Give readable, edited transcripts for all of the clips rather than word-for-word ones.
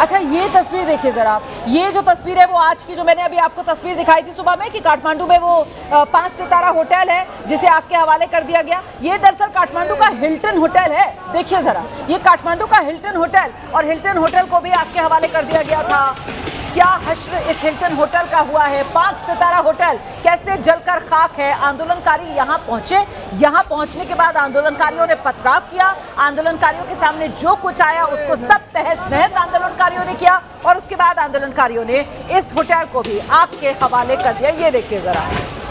अच्छा, ये तस्वीर देखिए जरा, ये जो तस्वीर है वो आज की, जो मैंने अभी आपको तस्वीर दिखाई थी सुबह में कि काठमांडू में वो 5 सितारा होटल है जिसे आग के हवाले कर दिया गया। ये दरअसल काठमांडू का हिल्टन होटल है। देखिए जरा, ये काठमांडू का हिल्टन होटल, और हिल्टन होटल को भी आग के हवाले कर दिया गया था। क्या हश्र इस हिल्टन होटल का हुआ है। 5 सितारा होटल कैसे जलकर खाक है। आंदोलनकारी यहां पहुंचे, यहां पहुंचने के बाद आंदोलनकारियों ने पथराव किया। आंदोलनकारियों के सामने जो कुछ आया उसको सब तहस नहस आंदोलनकारियों ने किया, और उसके बाद आंदोलनकारियों ने इस होटल को भी आग के हवाले कर दिया। ये देखिए जरा,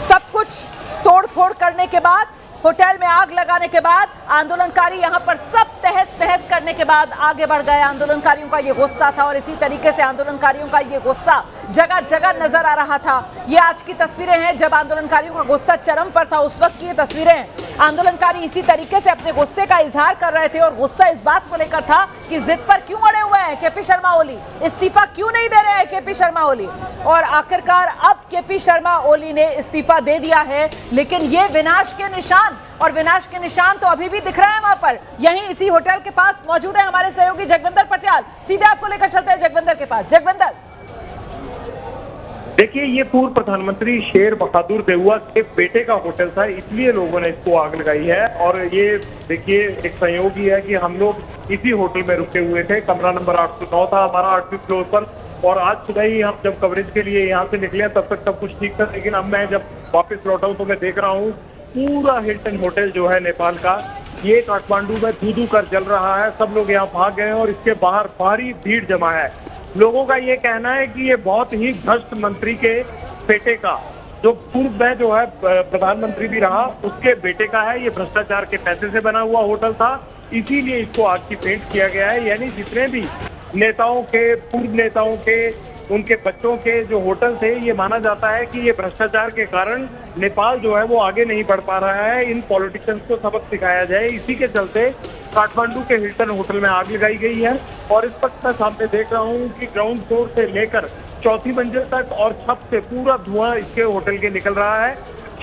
सब कुछ तोड़ फोड़ करने के बाद, होटल में आग लगाने के बाद, आंदोलनकारी यहां पर सब तहस नहस करने के बाद आगे बढ़ गए। आंदोलनकारियों का ये गुस्सा था, और इसी तरीके से आंदोलनकारियों का ये गुस्सा जगह जगह नजर आ रहा था। ये आज की तस्वीरें हैं जब आंदोलनकारियों का गुस्सा चरम पर था, उस वक्त की ये तस्वीरें। आंदोलनकारी इसी तरीके से अपने गुस्से का इजहार कर रहे थे, और गुस्सा इस बात को लेकर था कि जिद पर क्यों अड़े हुए हैं केपी शर्मा ओली, इस्तीफा क्यों नहीं दे रहे हैं केपी शर्मा ओली। और आखिरकार अब केपी शर्मा ओली ने इस्तीफा दे दिया है, लेकिन ये विनाश के निशान, और विनाश के निशान तो अभी भी दिख रहे हैं वहां पर। यहीं इसी होटल के पास मौजूद है हमारे सहयोगी जगविंदर पटियाल। सीधे आपको लेकर चलते हैं जगविंदर के पास। जगविंदर, देखिए, ये पूर्व प्रधानमंत्री शेर बहादुर देउआ के बेटे का होटल था, इसलिए लोगों ने इसको आग लगाई है। और ये देखिए, एक संयोग ही है कि हम लोग इसी होटल में रुके हुए थे। कमरा नंबर 809 था हमारा 8वीं फ्लोर पर, और आज सुबह ही हम जब कवरेज के लिए यहाँ से निकले तब तक सब कुछ ठीक था। लेकिन अब मैं जब वापस लौटा हूँ तो मैं देख रहा हूँ पूरा हिल्टन होटल जो है नेपाल का, ये काठमांडू में धू कर जल रहा है। सब लोग यहाँ भाग गए हैं, और इसके बाहर भारी भीड़ जमा है। लोगों का ये कहना है कि ये बहुत ही भ्रष्ट मंत्री के बेटे का, जो पूर्व में जो है प्रधानमंत्री भी रहा, उसके बेटे का है। ये भ्रष्टाचार के पैसे से बना हुआ होटल था, इसीलिए इसको आग की पेंट किया गया है। यानी जितने भी नेताओं के, पूर्व नेताओं के, उनके बच्चों के जो होटल थे, ये माना जाता है कि ये भ्रष्टाचार के कारण नेपाल जो है वो आगे नहीं बढ़ पा रहा है। इन पॉलिटिशियंस को सबक सिखाया जाए, इसी के चलते काठमांडू के हिल्टन होटल में आग लगाई गई है। और इस वक्त मैं सामने देख रहा हूँ कि ग्राउंड फ्लोर से लेकर 4थी मंजिल तक और छत से पूरा धुआं इसके होटल के निकल रहा है।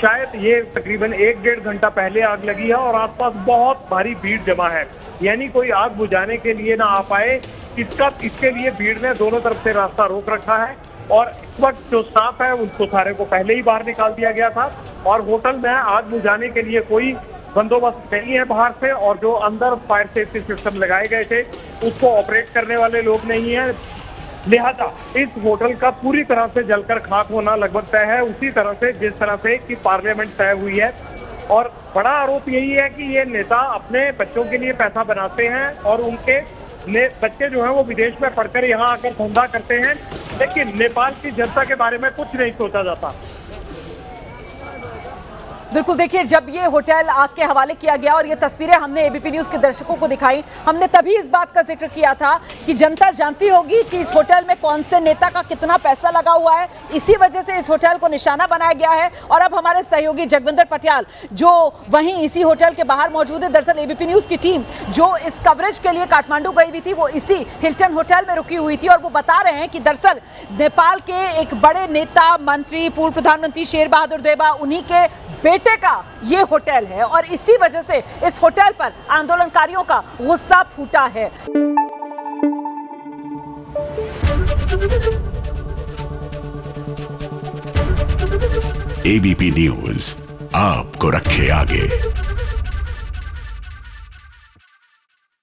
शायद ये तकरीबन 1-1.5 घंटा पहले आग लगी है, और आसपास बहुत भारी भीड़ जमा है। यानी कोई आग बुझाने के लिए ना आ पाए, इसके लिए भीड़ ने दोनों तरफ से रास्ता रोक रखा है। और इस वक्त जो स्टाफ है उनको सारे को पहले ही बाहर निकाल दिया गया था, और होटल में आग बुझाने के लिए कोई बंदोबस्त नहीं है बाहर से। और जो अंदर फायर सेफ्टी सिस्टम लगाए गए थे उसको ऑपरेट करने वाले लोग नहीं है। लिहाजा इस होटल का पूरी तरह से जलकर खाक होना लगभग तय है, उसी तरह से जिस तरह से कि पार्लियामेंट तय हुई है। और बड़ा आरोप यही है कि ये नेता अपने बच्चों के लिए पैसा बनाते हैं, और उनके बच्चे जो हैं वो विदेश में पढ़कर यहाँ आकर धंधा करते हैं, लेकिन नेपाल की जनता के बारे में कुछ नहीं सोचा जाता। बिल्कुल, देखिए, जब ये होटल आग के हवाले किया गया और ये तस्वीरें हमने एबीपी न्यूज के दर्शकों को दिखाई, हमने तभी इस बात का जिक्र किया था कि जनता जानती होगी कि इस होटल में कौन से नेता का कितना पैसा लगा हुआ है। इसी वजह से इस होटल को निशाना बनाया गया है। और अब हमारे सहयोगी जगविंदर पटियाल, जो वहीं इसी होटल के बाहर मौजूद है, दरअसल एबीपी न्यूज की टीम जो इस कवरेज के लिए काठमांडू गई हुई थी, वो इसी हिल्टन होटल में रुकी हुई थी। और वो बता रहे हैं कि दरअसल नेपाल के एक बड़े नेता, मंत्री, पूर्व प्रधानमंत्री शेर बहादुर देउवा, उन्हीं के बेटे का ये होटल है, और इसी वजह से इस होटल पर आंदोलनकारियों का गुस्सा फूटा है। एबीपी न्यूज आपको रखे आगे।